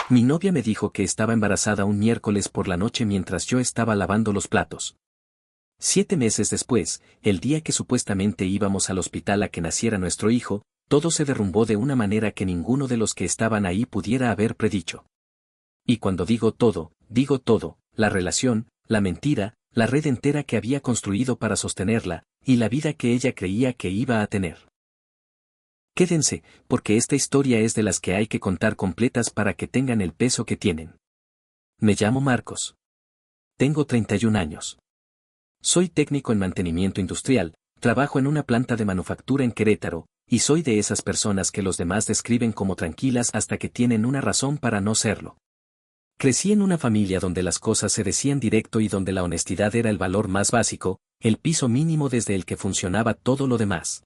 Mi novia me dijo que estaba embarazada un miércoles por la noche mientras yo estaba lavando los platos. 7 meses después, el día que supuestamente íbamos al hospital a que naciera nuestro hijo, todo se derrumbó de una manera que ninguno de los que estaban ahí pudiera haber predicho. Y cuando digo todo, la relación, la mentira, la red entera que había construido para sostenerla, y la vida que ella creía que iba a tener. Quédense, porque esta historia es de las que hay que contar completas para que tengan el peso que tienen. Me llamo Marcos. Tengo 31 años. Soy técnico en mantenimiento industrial, trabajo en una planta de manufactura en Querétaro, y soy de esas personas que los demás describen como tranquilas hasta que tienen una razón para no serlo. Crecí en una familia donde las cosas se decían directo y donde la honestidad era el valor más básico, el piso mínimo desde el que funcionaba todo lo demás.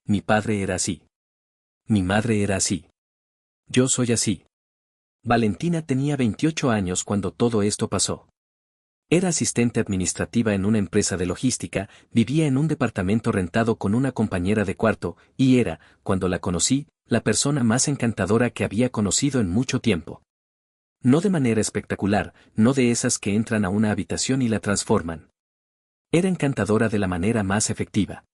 Mi padre era así. Mi madre era así. Yo soy así. Valentina tenía 28 años cuando todo esto pasó. Era asistente administrativa en una empresa de logística, vivía en un departamento rentado con una compañera de cuarto, y era, cuando la conocí, la persona más encantadora que había conocido en mucho tiempo. No de manera espectacular, no de esas que entran a una habitación y la transforman. Era encantadora de la manera más efectiva.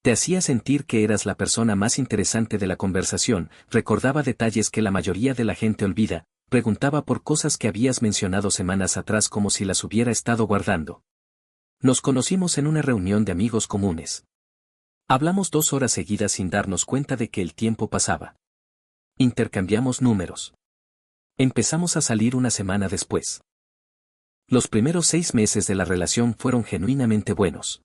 Te hacía sentir que eras la persona más interesante de la conversación, recordaba detalles que la mayoría de la gente olvida, preguntaba por cosas que habías mencionado semanas atrás como si las hubiera estado guardando. Nos conocimos en una reunión de amigos comunes. Hablamos 2 horas seguidas sin darnos cuenta de que el tiempo pasaba. Intercambiamos números. Empezamos a salir una semana después. Los primeros 6 meses de la relación fueron genuinamente buenos.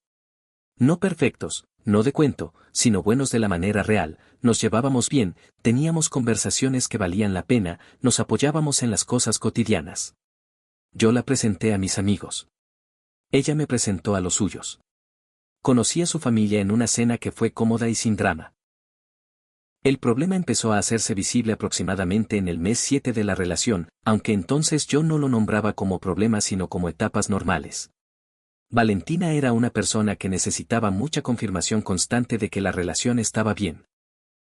No perfectos, no de cuento, sino buenos de la manera real, nos llevábamos bien, teníamos conversaciones que valían la pena, nos apoyábamos en las cosas cotidianas. Yo la presenté a mis amigos. Ella me presentó a los suyos. Conocí a su familia en una cena que fue cómoda y sin drama. El problema empezó a hacerse visible aproximadamente en el mes 7 de la relación, aunque entonces yo no lo nombraba como problema sino como etapas normales. Valentina era una persona que necesitaba mucha confirmación constante de que la relación estaba bien.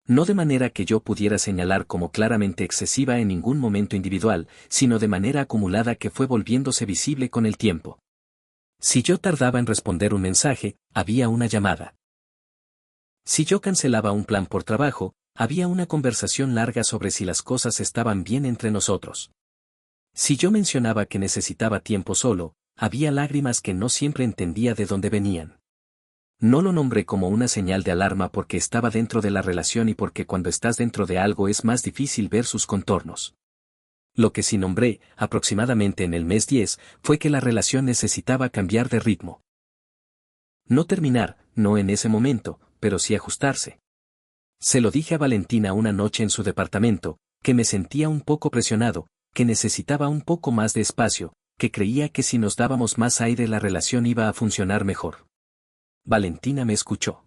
No de manera que yo pudiera señalar como claramente excesiva en ningún momento individual, sino de manera acumulada que fue volviéndose visible con el tiempo. Si yo tardaba en responder un mensaje, había una llamada. Si yo cancelaba un plan por trabajo, había una conversación larga sobre si las cosas estaban bien entre nosotros. Si yo mencionaba que necesitaba tiempo solo, había lágrimas que no siempre entendía de dónde venían. No lo nombré como una señal de alarma porque estaba dentro de la relación y porque cuando estás dentro de algo es más difícil ver sus contornos. Lo que sí nombré, aproximadamente en el mes 10, fue que la relación necesitaba cambiar de ritmo. No terminar, no en ese momento, pero sí ajustarse. Se lo dije a Valentina una noche en su departamento, que me sentía un poco presionado, que necesitaba un poco más de espacio, que creía que si nos dábamos más aire la relación iba a funcionar mejor. Valentina me escuchó.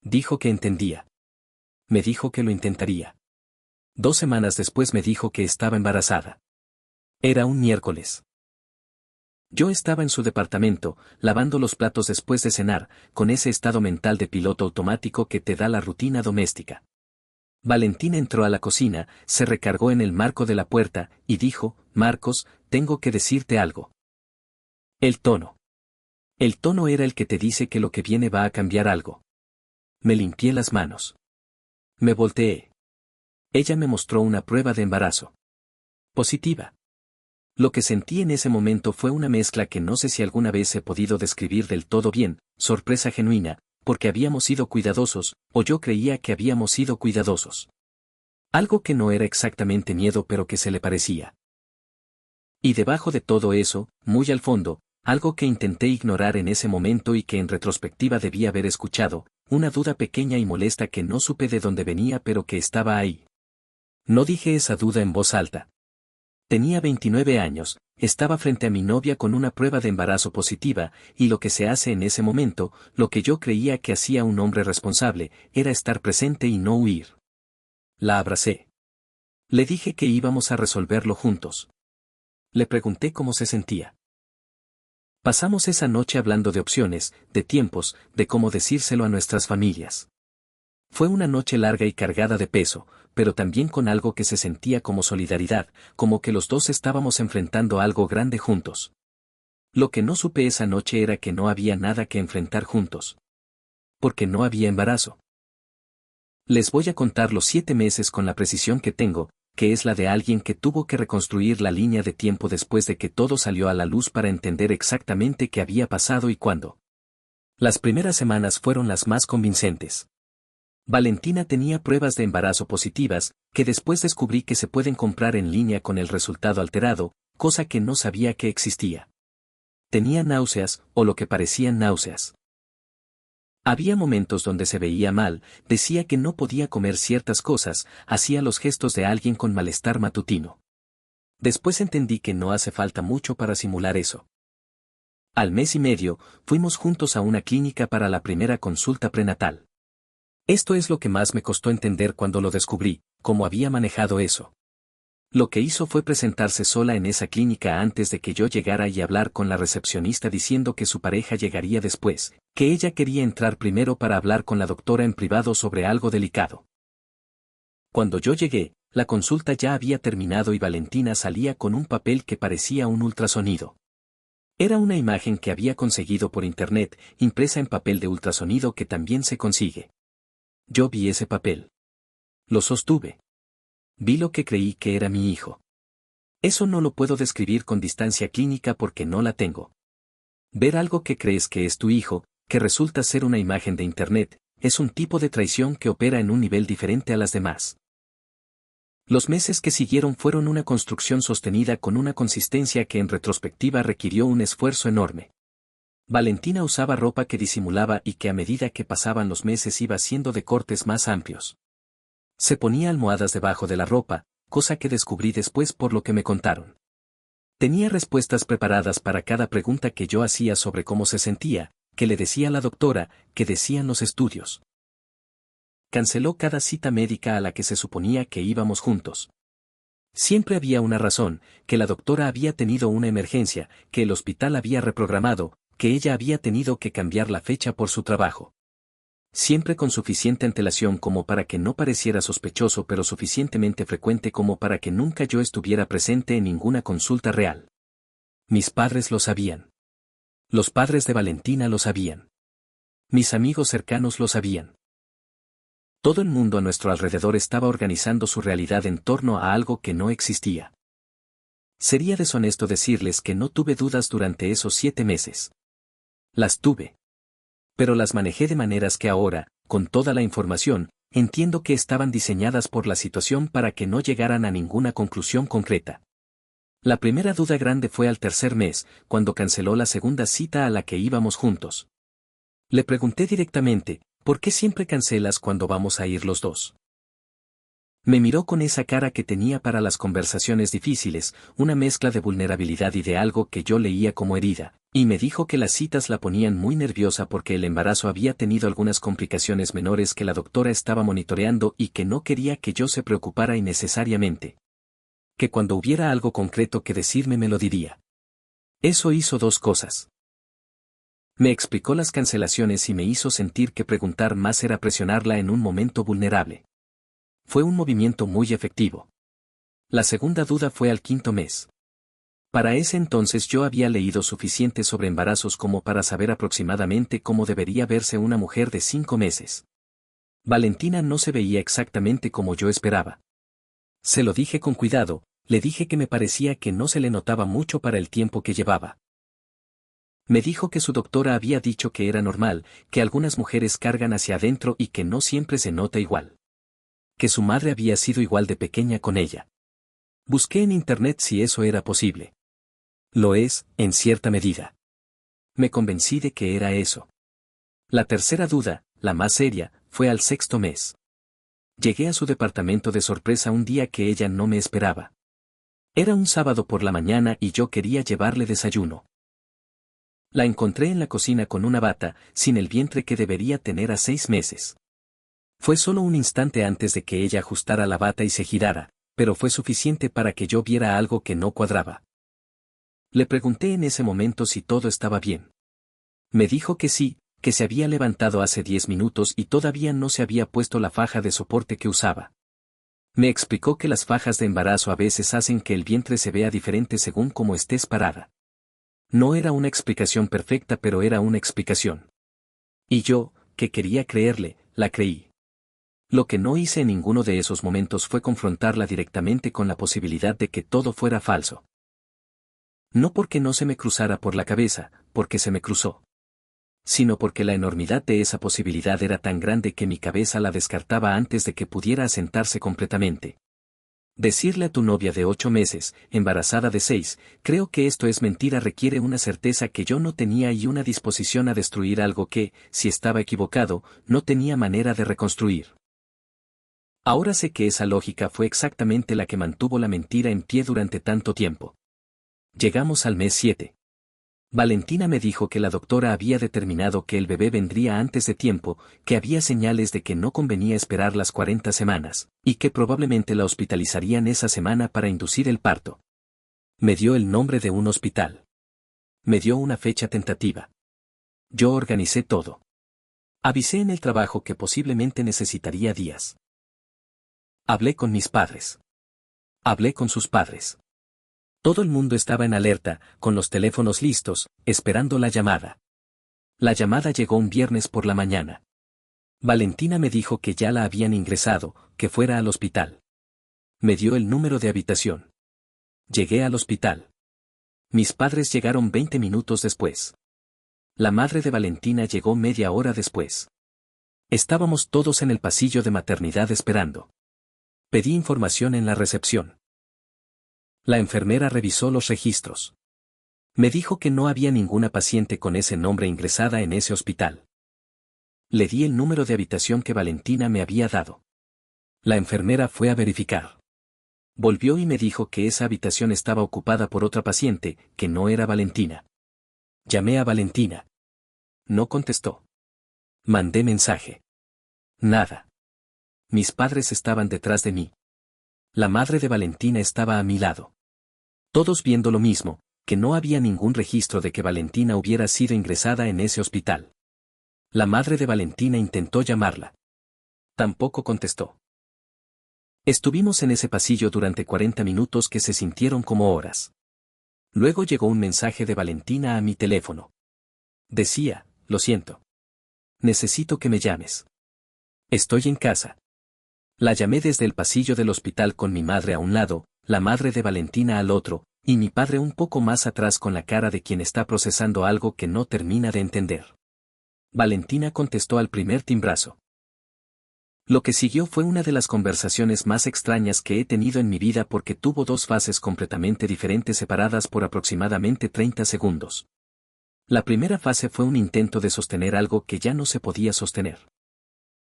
Dijo que entendía. Me dijo que lo intentaría. 2 semanas después me dijo que estaba embarazada. Era un miércoles. Yo estaba en su departamento, lavando los platos después de cenar, con ese estado mental de piloto automático que te da la rutina doméstica. Valentina entró a la cocina, se recargó en el marco de la puerta, y dijo, Marcos, tengo que decirte algo. El tono. El tono era el que te dice que lo que viene va a cambiar algo. Me limpié las manos. Me volteé. Ella me mostró una prueba de embarazo. Positiva. Lo que sentí en ese momento fue una mezcla que no sé si alguna vez he podido describir del todo bien, sorpresa genuina, porque habíamos sido cuidadosos, o yo creía que habíamos sido cuidadosos. Algo que no era exactamente miedo pero que se le parecía. Y debajo de todo eso, muy al fondo, algo que intenté ignorar en ese momento y que en retrospectiva debí haber escuchado, una duda pequeña y molesta que no supe de dónde venía pero que estaba ahí. No dije esa duda en voz alta. Tenía 29 años, estaba frente a mi novia con una prueba de embarazo positiva, y lo que se hace en ese momento, lo que yo creía que hacía un hombre responsable, era estar presente y no huir. La abracé. Le dije que íbamos a resolverlo juntos. Le pregunté cómo se sentía. Pasamos esa noche hablando de opciones, de tiempos, de cómo decírselo a nuestras familias. Fue una noche larga y cargada de peso, pero también con algo que se sentía como solidaridad, como que los dos estábamos enfrentando algo grande juntos. Lo que no supe esa noche era que no había nada que enfrentar juntos. Porque no había embarazo. Les voy a contar los 7 meses con la precisión que tengo, que es la de alguien que tuvo que reconstruir la línea de tiempo después de que todo salió a la luz para entender exactamente qué había pasado y cuándo. Las primeras semanas fueron las más convincentes. Valentina tenía pruebas de embarazo positivas, que después descubrí que se pueden comprar en línea con el resultado alterado, cosa que no sabía que existía. Tenía náuseas, o lo que parecían náuseas. Había momentos donde se veía mal, decía que no podía comer ciertas cosas, hacía los gestos de alguien con malestar matutino. Después entendí que no hace falta mucho para simular eso. Al mes y medio, fuimos juntos a una clínica para la primera consulta prenatal. Esto es lo que más me costó entender cuando lo descubrí, cómo había manejado eso. Lo que hizo fue presentarse sola en esa clínica antes de que yo llegara y hablar con la recepcionista diciendo que su pareja llegaría después, que ella quería entrar primero para hablar con la doctora en privado sobre algo delicado. Cuando yo llegué, la consulta ya había terminado y Valentina salía con un papel que parecía un ultrasonido. Era una imagen que había conseguido por internet, impresa en papel de ultrasonido que también se consigue. Yo vi ese papel. Lo sostuve. Vi lo que creí que era mi hijo. Eso no lo puedo describir con distancia clínica porque no la tengo. Ver algo que crees que es tu hijo, que resulta ser una imagen de internet, es un tipo de traición que opera en un nivel diferente a las demás. Los meses que siguieron fueron una construcción sostenida con una consistencia que en retrospectiva requirió un esfuerzo enorme. Valentina usaba ropa que disimulaba y que a medida que pasaban los meses iba siendo de cortes más amplios. Se ponía almohadas debajo de la ropa, cosa que descubrí después por lo que me contaron. Tenía respuestas preparadas para cada pregunta que yo hacía sobre cómo se sentía, que le decía la doctora, que decían los estudios. Canceló cada cita médica a la que se suponía que íbamos juntos. Siempre había una razón, que la doctora había tenido una emergencia, que el hospital había reprogramado, que ella había tenido que cambiar la fecha por su trabajo. Siempre con suficiente antelación como para que no pareciera sospechoso pero suficientemente frecuente como para que nunca yo estuviera presente en ninguna consulta real. Mis padres lo sabían. Los padres de Valentina lo sabían. Mis amigos cercanos lo sabían. Todo el mundo a nuestro alrededor estaba organizando su realidad en torno a algo que no existía. Sería deshonesto decirles que no tuve dudas durante esos 7 meses. Las tuve. Pero las manejé de maneras que ahora, con toda la información, entiendo que estaban diseñadas por la situación para que no llegaran a ninguna conclusión concreta. La primera duda grande fue al tercer mes, cuando canceló la segunda cita a la que íbamos juntos. Le pregunté directamente, ¿por qué siempre cancelas cuando vamos a ir los dos? Me miró con esa cara que tenía para las conversaciones difíciles, una mezcla de vulnerabilidad y de algo que yo leía como herida, y me dijo que las citas la ponían muy nerviosa porque el embarazo había tenido algunas complicaciones menores que la doctora estaba monitoreando y que no quería que yo se preocupara innecesariamente. Que cuando hubiera algo concreto que decirme me lo diría. Eso hizo 2 cosas. Me explicó las cancelaciones y me hizo sentir que preguntar más era presionarla en un momento vulnerable. Fue un movimiento muy efectivo. La segunda duda fue al 5.º mes. Para ese entonces yo había leído suficiente sobre embarazos como para saber aproximadamente cómo debería verse una mujer de 5 meses. Valentina no se veía exactamente como yo esperaba. Se lo dije con cuidado, le dije que me parecía que no se le notaba mucho para el tiempo que llevaba. Me dijo que su doctora había dicho que era normal, que algunas mujeres cargan hacia adentro y que no siempre se nota igual. Que su madre había sido igual de pequeña con ella. Busqué en internet si eso era posible. Lo es, en cierta medida. Me convencí de que era eso. La tercera duda, la más seria, fue al 6.º mes. Llegué a su departamento de sorpresa un día que ella no me esperaba. Era un sábado por la mañana y yo quería llevarle desayuno. La encontré en la cocina con una bata, sin el vientre que debería tener a 6 meses. Fue solo un instante antes de que ella ajustara la bata y se girara, pero fue suficiente para que yo viera algo que no cuadraba. Le pregunté en ese momento si todo estaba bien. Me dijo que sí, que se había levantado hace 10 minutos y todavía no se había puesto la faja de soporte que usaba. Me explicó que las fajas de embarazo a veces hacen que el vientre se vea diferente según cómo estés parada. No era una explicación perfecta, pero era una explicación. Y yo, que quería creerle, la creí. Lo que no hice en ninguno de esos momentos fue confrontarla directamente con la posibilidad de que todo fuera falso. No porque no se me cruzara por la cabeza, porque se me cruzó, sino porque la enormidad de esa posibilidad era tan grande que mi cabeza la descartaba antes de que pudiera asentarse completamente. Decirle a tu novia de 8 meses, embarazada de 6, creo que esto es mentira, requiere una certeza que yo no tenía y una disposición a destruir algo que, si estaba equivocado, no tenía manera de reconstruir. Ahora sé que esa lógica fue exactamente la que mantuvo la mentira en pie durante tanto tiempo. Llegamos al mes 7. Valentina me dijo que la doctora había determinado que el bebé vendría antes de tiempo, que había señales de que no convenía esperar las 40 semanas, y que probablemente la hospitalizarían esa semana para inducir el parto. Me dio el nombre de un hospital. Me dio una fecha tentativa. Yo organicé todo. Avisé en el trabajo que posiblemente necesitaría días. Hablé con mis padres. Hablé con sus padres. Todo el mundo estaba en alerta, con los teléfonos listos, esperando la llamada. La llamada llegó un viernes por la mañana. Valentina me dijo que ya la habían ingresado, que fuera al hospital. Me dio el número de habitación. Llegué al hospital. Mis padres llegaron 20 minutos después. La madre de Valentina llegó media hora después. Estábamos todos en el pasillo de maternidad esperando. Pedí información en la recepción. La enfermera revisó los registros. Me dijo que no había ninguna paciente con ese nombre ingresada en ese hospital. Le di el número de habitación que Valentina me había dado. La enfermera fue a verificar. Volvió y me dijo que esa habitación estaba ocupada por otra paciente, que no era Valentina. Llamé a Valentina. No contestó. Mandé mensaje. Nada. Mis padres estaban detrás de mí. La madre de Valentina estaba a mi lado. Todos viendo lo mismo, que no había ningún registro de que Valentina hubiera sido ingresada en ese hospital. La madre de Valentina intentó llamarla. Tampoco contestó. Estuvimos en ese pasillo durante 40 minutos que se sintieron como horas. Luego llegó un mensaje de Valentina a mi teléfono. Decía, lo siento. Necesito que me llames. Estoy en casa. La llamé desde el pasillo del hospital con mi madre a un lado, la madre de Valentina al otro, y mi padre un poco más atrás con la cara de quien está procesando algo que no termina de entender. Valentina contestó al primer timbrazo. Lo que siguió fue una de las conversaciones más extrañas que he tenido en mi vida porque tuvo dos fases completamente diferentes separadas por aproximadamente 30 segundos. La primera fase fue un intento de sostener algo que ya no se podía sostener.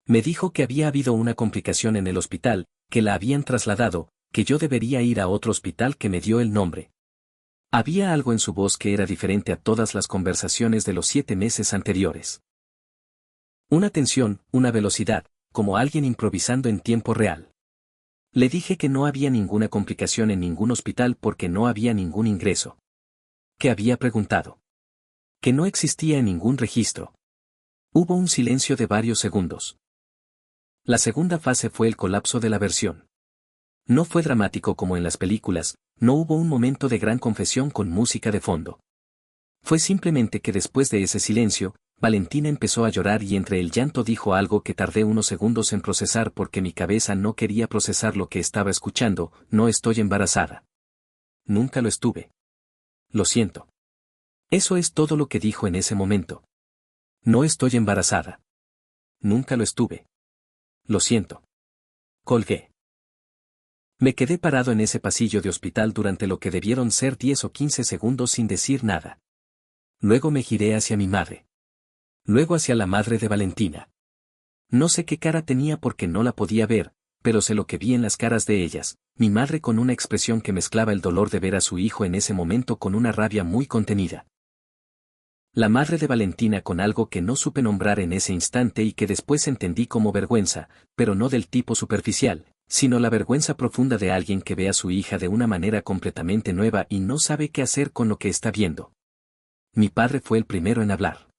Me dijo que había habido una complicación en el hospital, que la habían trasladado, que yo debería ir a otro hospital, que me dio el nombre. Había algo en su voz que era diferente a todas las conversaciones de los 7 meses anteriores. Una tensión, una velocidad, como alguien improvisando en tiempo real. Le dije que no había ninguna complicación en ningún hospital porque no había ningún ingreso. Que había preguntado. Que no existía en ningún registro. Hubo un silencio de varios segundos. La segunda fase fue el colapso de la versión. No fue dramático como en las películas, no hubo un momento de gran confesión con música de fondo. Fue simplemente que después de ese silencio, Valentina empezó a llorar y entre el llanto dijo algo que tardé unos segundos en procesar porque mi cabeza no quería procesar lo que estaba escuchando: no estoy embarazada. Nunca lo estuve. Lo siento. Eso es todo lo que dijo en ese momento. No estoy embarazada. Nunca lo estuve. Lo siento. Colgué. Me quedé parado en ese pasillo de hospital durante lo que debieron ser 10 o 15 segundos sin decir nada. Luego me giré hacia mi madre. Luego hacia la madre de Valentina. No sé qué cara tenía porque no la podía ver, pero sé lo que vi en las caras de ellas, mi madre con una expresión que mezclaba el dolor de ver a su hijo en ese momento con una rabia muy contenida. La madre de Valentina con algo que no supe nombrar en ese instante y que después entendí como vergüenza, pero no del tipo superficial, sino la vergüenza profunda de alguien que ve a su hija de una manera completamente nueva y no sabe qué hacer con lo que está viendo. Mi padre fue el primero en hablar.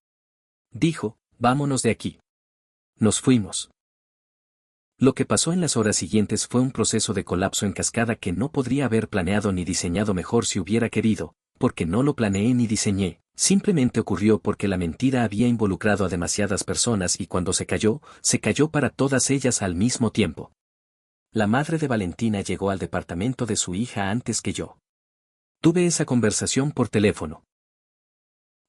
Dijo: vámonos de aquí. Nos fuimos. Lo que pasó en las horas siguientes fue un proceso de colapso en cascada que no podría haber planeado ni diseñado mejor si hubiera querido, porque no lo planeé ni diseñé, simplemente ocurrió porque la mentira había involucrado a demasiadas personas y cuando se cayó para todas ellas al mismo tiempo. La madre de Valentina llegó al departamento de su hija antes que yo. Tuve esa conversación por teléfono.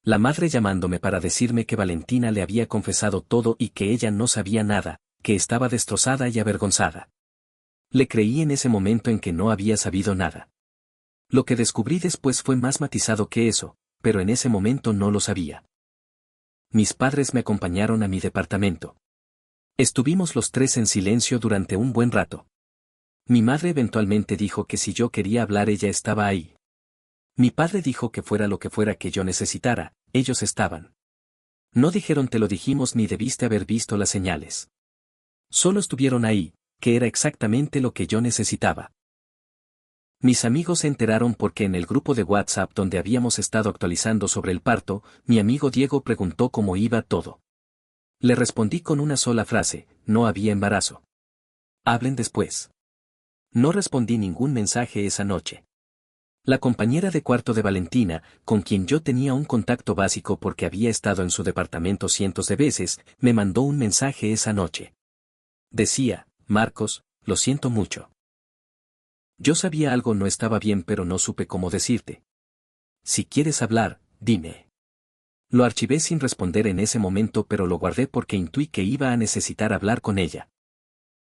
La madre llamándome para decirme que Valentina le había confesado todo y que ella no sabía nada, que estaba destrozada y avergonzada. Le creí en ese momento en que no había sabido nada. Lo que descubrí después fue más matizado que eso, pero en ese momento no lo sabía. Mis padres me acompañaron a mi departamento. Estuvimos los tres en silencio durante un buen rato. Mi madre eventualmente dijo que si yo quería hablar ella estaba ahí. Mi padre dijo que fuera lo que fuera que yo necesitara, ellos estaban. No dijeron te lo dijimos ni debiste haber visto las señales. Solo estuvieron ahí, que era exactamente lo que yo necesitaba. Mis amigos se enteraron porque en el grupo de WhatsApp donde habíamos estado actualizando sobre el parto, mi amigo Diego preguntó cómo iba todo. Le respondí con una sola frase, no había embarazo. Hablen después. No respondí ningún mensaje esa noche. La compañera de cuarto de Valentina, con quien yo tenía un contacto básico porque había estado en su departamento cientos de veces, me mandó un mensaje esa noche. Decía, Marcos, lo siento mucho. Yo sabía algo no estaba bien pero no supe cómo decirte. Si quieres hablar, dime. Lo archivé sin responder en ese momento pero lo guardé porque intuí que iba a necesitar hablar con ella.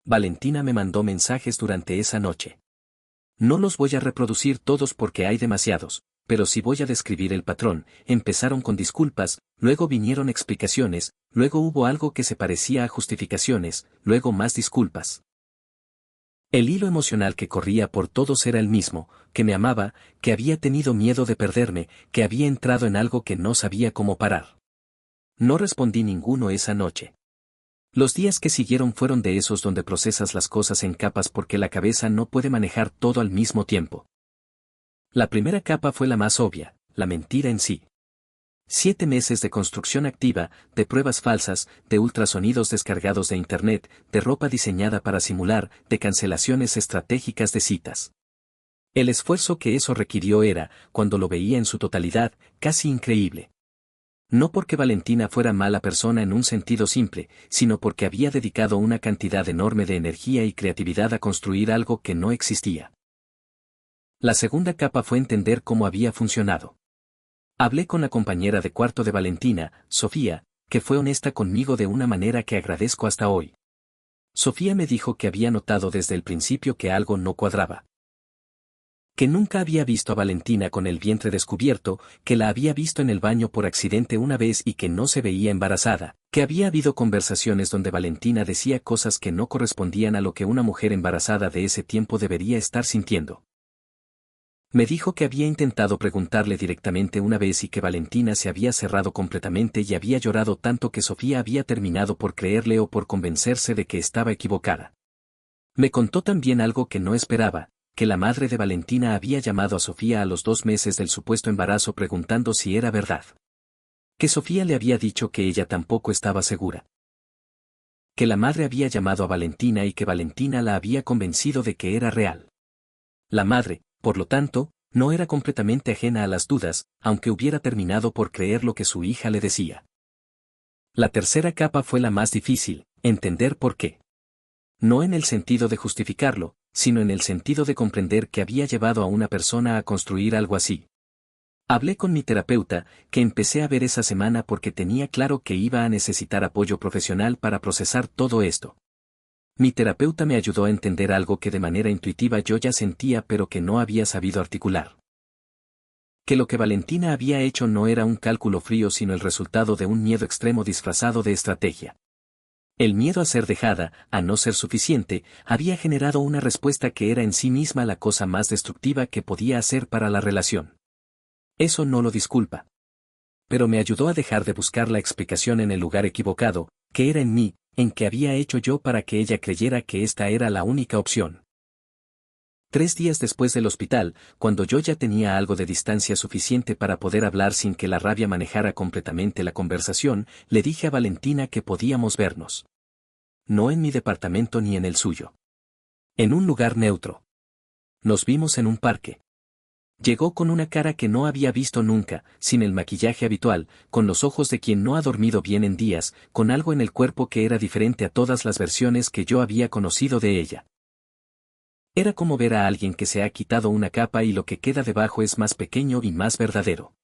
Valentina me mandó mensajes durante esa noche. No los voy a reproducir todos porque hay demasiados, pero sí voy a describir el patrón. Empezaron con disculpas, luego vinieron explicaciones, luego hubo algo que se parecía a justificaciones, luego más disculpas. El hilo emocional que corría por todos era el mismo, que me amaba, que había tenido miedo de perderme, que había entrado en algo que no sabía cómo parar. No respondí ninguno esa noche. Los días que siguieron fueron de esos donde procesas las cosas en capas porque la cabeza no puede manejar todo al mismo tiempo. La primera capa fue la más obvia, la mentira en sí. 7 meses de construcción activa, de pruebas falsas, de ultrasonidos descargados de Internet, de ropa diseñada para simular, de cancelaciones estratégicas de citas. El esfuerzo que eso requirió era, cuando lo veía en su totalidad, casi increíble. No porque Valentina fuera mala persona en un sentido simple, sino porque había dedicado una cantidad enorme de energía y creatividad a construir algo que no existía. La segunda capa fue entender cómo había funcionado. Hablé con la compañera de cuarto de Valentina, Sofía, que fue honesta conmigo de una manera que agradezco hasta hoy. Sofía me dijo que había notado desde el principio que algo no cuadraba. Que nunca había visto a Valentina con el vientre descubierto, que la había visto en el baño por accidente una vez y que no se veía embarazada, que había habido conversaciones donde Valentina decía cosas que no correspondían a lo que una mujer embarazada de ese tiempo debería estar sintiendo. Me dijo que había intentado preguntarle directamente una vez y que Valentina se había cerrado completamente y había llorado tanto que Sofía había terminado por creerle o por convencerse de que estaba equivocada. Me contó también algo que no esperaba, que la madre de Valentina había llamado a Sofía a los 2 meses del supuesto embarazo preguntando si era verdad. Que Sofía le había dicho que ella tampoco estaba segura. Que la madre había llamado a Valentina y que Valentina la había convencido de que era real. La madre, por lo tanto, no era completamente ajena a las dudas, aunque hubiera terminado por creer lo que su hija le decía. La tercera capa fue la más difícil, entender por qué. No en el sentido de justificarlo, sino en el sentido de comprender que había llevado a una persona a construir algo así. Hablé con mi terapeuta, que empecé a ver esa semana porque tenía claro que iba a necesitar apoyo profesional para procesar todo esto. Mi terapeuta me ayudó a entender algo que de manera intuitiva yo ya sentía pero que no había sabido articular. Que lo que Valentina había hecho no era un cálculo frío sino el resultado de un miedo extremo disfrazado de estrategia. El miedo a ser dejada, a no ser suficiente, había generado una respuesta que era en sí misma la cosa más destructiva que podía hacer para la relación. Eso no lo disculpa. Pero me ayudó a dejar de buscar la explicación en el lugar equivocado, que era en mí, en qué había hecho yo para que ella creyera que esta era la única opción. 3 días después del hospital, cuando yo ya tenía algo de distancia suficiente para poder hablar sin que la rabia manejara completamente la conversación, le dije a Valentina que podíamos vernos. no en mi departamento ni en el suyo. En un lugar neutro. Nos vimos en un parque. Llegó con una cara que no había visto nunca, sin el maquillaje habitual, con los ojos de quien no ha dormido bien en días, con algo en el cuerpo que era diferente a todas las versiones que yo había conocido de ella. Era como ver a alguien que se ha quitado una capa y lo que queda debajo es más pequeño y más verdadero.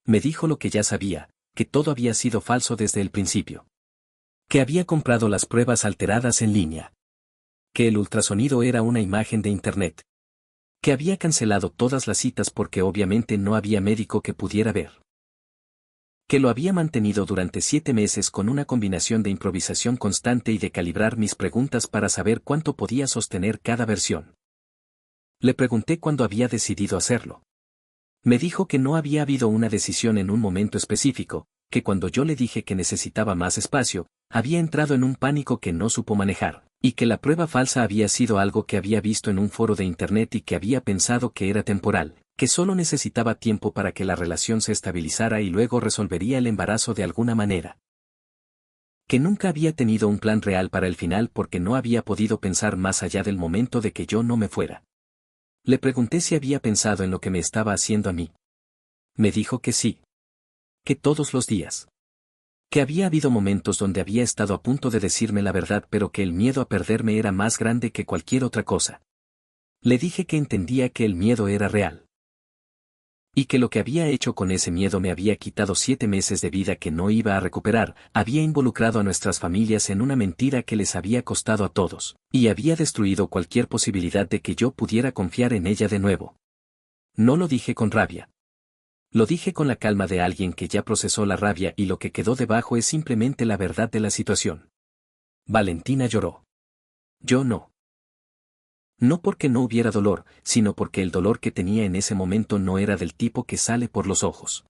Me dijo lo que ya sabía, que todo había sido falso desde el principio. Que había comprado las pruebas alteradas en línea. Que el ultrasonido era una imagen de internet. Que había cancelado todas las citas porque obviamente no había médico que pudiera ver. Que lo había mantenido durante 7 meses con una combinación de improvisación constante y de calibrar mis preguntas para saber cuánto podía sostener cada versión. Le pregunté cuándo había decidido hacerlo. Me dijo que no había habido una decisión en un momento específico, que cuando yo le dije que necesitaba más espacio, había entrado en un pánico que no supo manejar, y que la prueba falsa había sido algo que había visto en un foro de internet y que había pensado que era temporal, que solo necesitaba tiempo para que la relación se estabilizara y luego resolvería el embarazo de alguna manera. Que nunca había tenido un plan real para el final porque no había podido pensar más allá del momento de que yo no me fuera. Le pregunté si había pensado en lo que me estaba haciendo a mí. Me dijo que sí. Que todos los días. Que había habido momentos donde había estado a punto de decirme la verdad pero que el miedo a perderme era más grande que cualquier otra cosa. Le dije que entendía que el miedo era real. Y que lo que había hecho con ese miedo me había quitado 7 meses de vida que no iba a recuperar, había involucrado a nuestras familias en una mentira que les había costado a todos, y había destruido cualquier posibilidad de que yo pudiera confiar en ella de nuevo. No lo dije con rabia. Lo dije con la calma de alguien que ya procesó la rabia y lo que quedó debajo es simplemente la verdad de la situación. Valentina lloró. Yo no. No porque no hubiera dolor, sino porque el dolor que tenía en ese momento no era del tipo que sale por los ojos.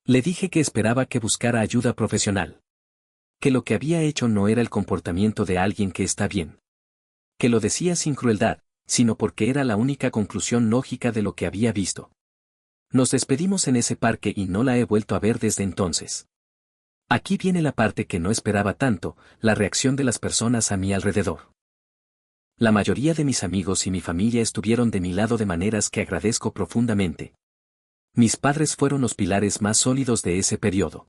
Le dije que esperaba que buscara ayuda profesional. Que lo que había hecho no era el comportamiento de alguien que está bien. Que lo decía sin crueldad, sino porque era la única conclusión lógica de lo que había visto. Nos despedimos en ese parque y no la he vuelto a ver desde entonces. Aquí viene la parte que no esperaba tanto, la reacción de las personas a mi alrededor. La mayoría de mis amigos y mi familia estuvieron de mi lado de maneras que agradezco profundamente. Mis padres fueron los pilares más sólidos de ese periodo.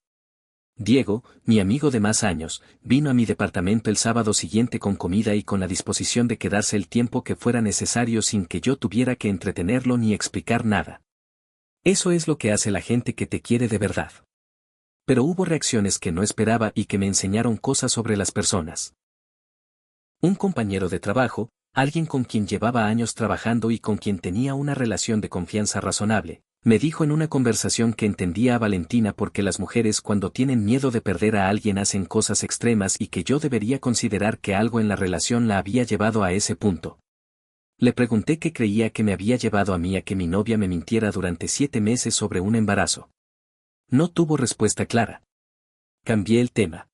Diego, mi amigo de más años, vino a mi departamento el sábado siguiente con comida y con la disposición de quedarse el tiempo que fuera necesario sin que yo tuviera que entretenerlo ni explicar nada. Eso es lo que hace la gente que te quiere de verdad. Pero hubo reacciones que no esperaba y que me enseñaron cosas sobre las personas. Un compañero de trabajo, alguien con quien llevaba años trabajando y con quien tenía una relación de confianza razonable, me dijo en una conversación que entendía a Valentina porque las mujeres cuando tienen miedo de perder a alguien hacen cosas extremas y que yo debería considerar que algo en la relación la había llevado a ese punto. Le pregunté qué creía que me había llevado a mí a que mi novia me mintiera durante 7 meses sobre un embarazo. No tuvo respuesta clara. Cambié el tema.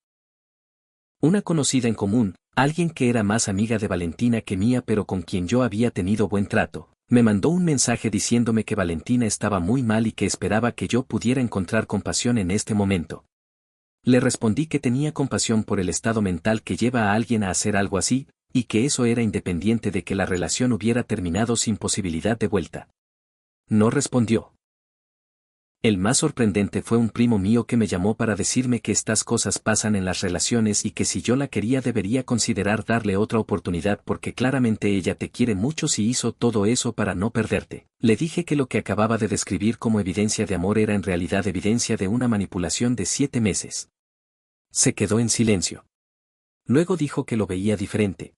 Una conocida en común, alguien que era más amiga de Valentina que mía pero con quien yo había tenido buen trato, me mandó un mensaje diciéndome que Valentina estaba muy mal y que esperaba que yo pudiera encontrar compasión en este momento. Le respondí que tenía compasión por el estado mental que lleva a alguien a hacer algo así, y que eso era independiente de que la relación hubiera terminado sin posibilidad de vuelta. No respondió. El más sorprendente fue un primo mío que me llamó para decirme que estas cosas pasan en las relaciones y que si yo la quería debería considerar darle otra oportunidad porque claramente ella te quiere mucho si hizo todo eso para no perderte. Le dije que lo que acababa de describir como evidencia de amor era en realidad evidencia de una manipulación de 7 meses. Se quedó en silencio. Luego dijo que lo veía diferente.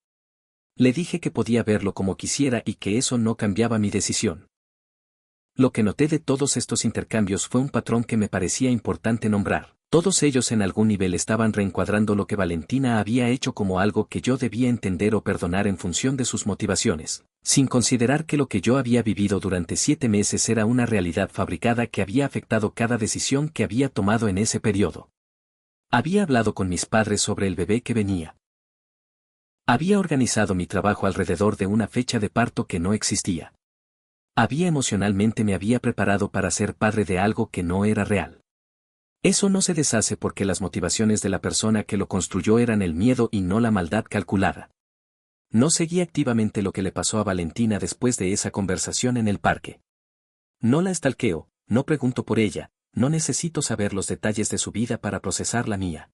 Le dije que podía verlo como quisiera y que eso no cambiaba mi decisión. Lo que noté de todos estos intercambios fue un patrón que me parecía importante nombrar. Todos ellos en algún nivel estaban reencuadrando lo que Valentina había hecho como algo que yo debía entender o perdonar en función de sus motivaciones, sin considerar que lo que yo había vivido durante 7 meses era una realidad fabricada que había afectado cada decisión que había tomado en ese periodo. Había hablado con mis padres sobre el bebé que venía. Había organizado mi trabajo alrededor de una fecha de parto que no existía. Emocionalmente me había preparado para ser padre de algo que no era real. Eso no se deshace porque las motivaciones de la persona que lo construyó eran el miedo y no la maldad calculada. No seguí activamente lo que le pasó a Valentina después de esa conversación en el parque. No la stalkeo, no pregunto por ella, no necesito saber los detalles de su vida para procesar la mía.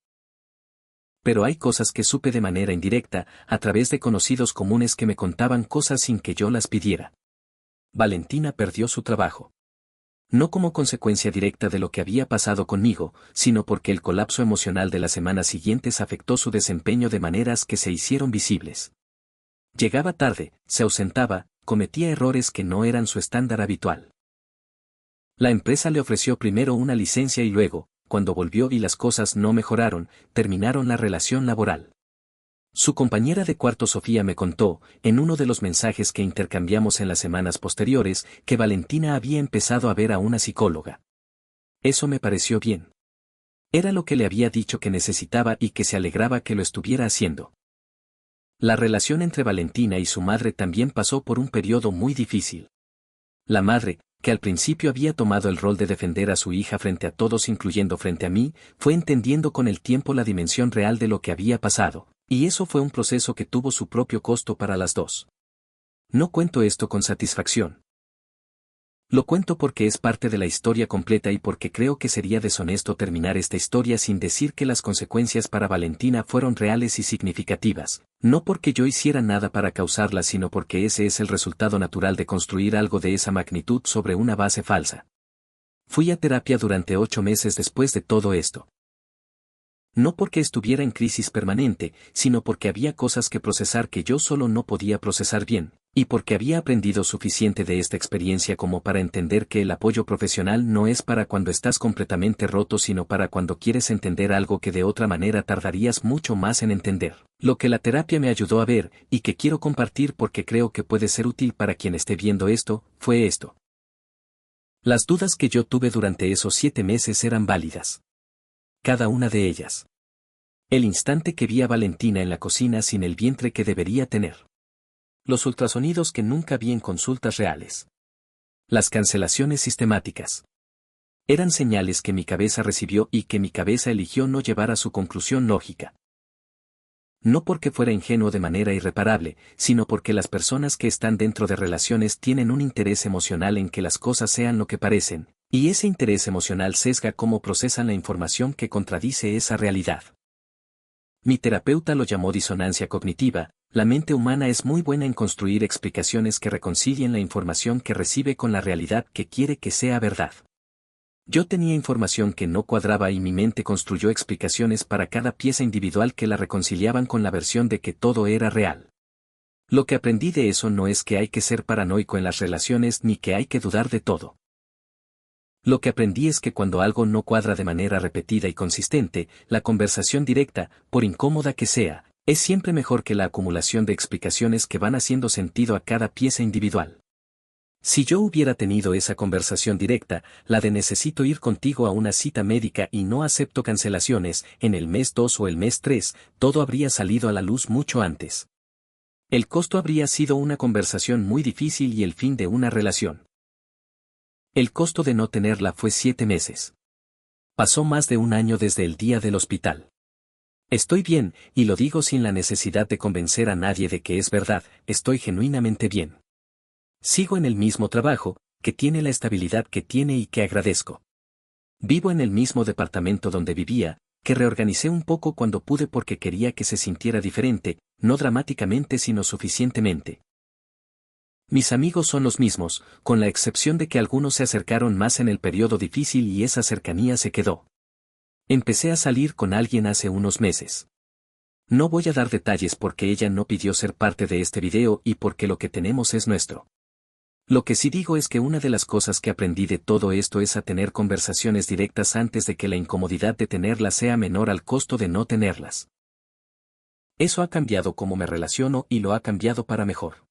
Pero hay cosas que supe de manera indirecta, a través de conocidos comunes que me contaban cosas sin que yo las pidiera. Valentina perdió su trabajo. No como consecuencia directa de lo que había pasado conmigo, sino porque el colapso emocional de las semanas siguientes afectó su desempeño de maneras que se hicieron visibles. Llegaba tarde, se ausentaba, cometía errores que no eran su estándar habitual. La empresa le ofreció primero una licencia y luego, cuando volvió y las cosas no mejoraron, terminaron la relación laboral. Su compañera de cuarto Sofía me contó, en uno de los mensajes que intercambiamos en las semanas posteriores, que Valentina había empezado a ver a una psicóloga. Eso me pareció bien. Era lo que le había dicho que necesitaba y que se alegraba que lo estuviera haciendo. La relación entre Valentina y su madre también pasó por un periodo muy difícil. La madre, que al principio había tomado el rol de defender a su hija frente a todos incluyendo frente a mí, fue entendiendo con el tiempo la dimensión real de lo que había pasado, y eso fue un proceso que tuvo su propio costo para las dos. No cuento esto con satisfacción. Lo cuento porque es parte de la historia completa y porque creo que sería deshonesto terminar esta historia sin decir que las consecuencias para Valentina fueron reales y significativas, no porque yo hiciera nada para causarlas sino porque ese es el resultado natural de construir algo de esa magnitud sobre una base falsa. Fui a terapia durante 8 meses después de todo esto. No porque estuviera en crisis permanente, sino porque había cosas que procesar que yo solo no podía procesar bien, y porque había aprendido suficiente de esta experiencia como para entender que el apoyo profesional no es para cuando estás completamente roto sino para cuando quieres entender algo que de otra manera tardarías mucho más en entender. Lo que la terapia me ayudó a ver, y que quiero compartir porque creo que puede ser útil para quien esté viendo esto, fue esto. Las dudas que yo tuve durante esos 7 meses eran válidas. Cada una de ellas. El instante que vi a Valentina en la cocina sin el vientre que debería tener. Los ultrasonidos que nunca vi en consultas reales. Las cancelaciones sistemáticas. Eran señales que mi cabeza recibió y que mi cabeza eligió no llevar a su conclusión lógica. No porque fuera ingenuo de manera irreparable, sino porque las personas que están dentro de relaciones tienen un interés emocional en que las cosas sean lo que parecen, y ese interés emocional sesga cómo procesan la información que contradice esa realidad. Mi terapeuta lo llamó disonancia cognitiva. La mente humana es muy buena en construir explicaciones que reconcilien la información que recibe con la realidad que quiere que sea verdad. Yo tenía información que no cuadraba y mi mente construyó explicaciones para cada pieza individual que la reconciliaban con la versión de que todo era real. Lo que aprendí de eso no es que hay que ser paranoico en las relaciones ni que hay que dudar de todo. Lo que aprendí es que cuando algo no cuadra de manera repetida y consistente, la conversación directa, por incómoda que sea, es siempre mejor que la acumulación de explicaciones que van haciendo sentido a cada pieza individual. Si yo hubiera tenido esa conversación directa, la de necesito ir contigo a una cita médica y no acepto cancelaciones, en el mes 2 o el mes 3, todo habría salido a la luz mucho antes. El costo habría sido una conversación muy difícil y el fin de una relación. El costo de no tenerla fue 7 meses. Pasó más de un año desde el día del hospital. Estoy bien, y lo digo sin la necesidad de convencer a nadie de que es verdad, estoy genuinamente bien. Sigo en el mismo trabajo, que tiene la estabilidad que tiene y que agradezco. Vivo en el mismo departamento donde vivía, que reorganicé un poco cuando pude porque quería que se sintiera diferente, no dramáticamente sino suficientemente. Mis amigos son los mismos, con la excepción de que algunos se acercaron más en el periodo difícil y esa cercanía se quedó. Empecé a salir con alguien hace unos meses. No voy a dar detalles porque ella no pidió ser parte de este video y porque lo que tenemos es nuestro. Lo que sí digo es que una de las cosas que aprendí de todo esto es a tener conversaciones directas antes de que la incomodidad de tenerlas sea menor al costo de no tenerlas. Eso ha cambiado cómo me relaciono y lo ha cambiado para mejor.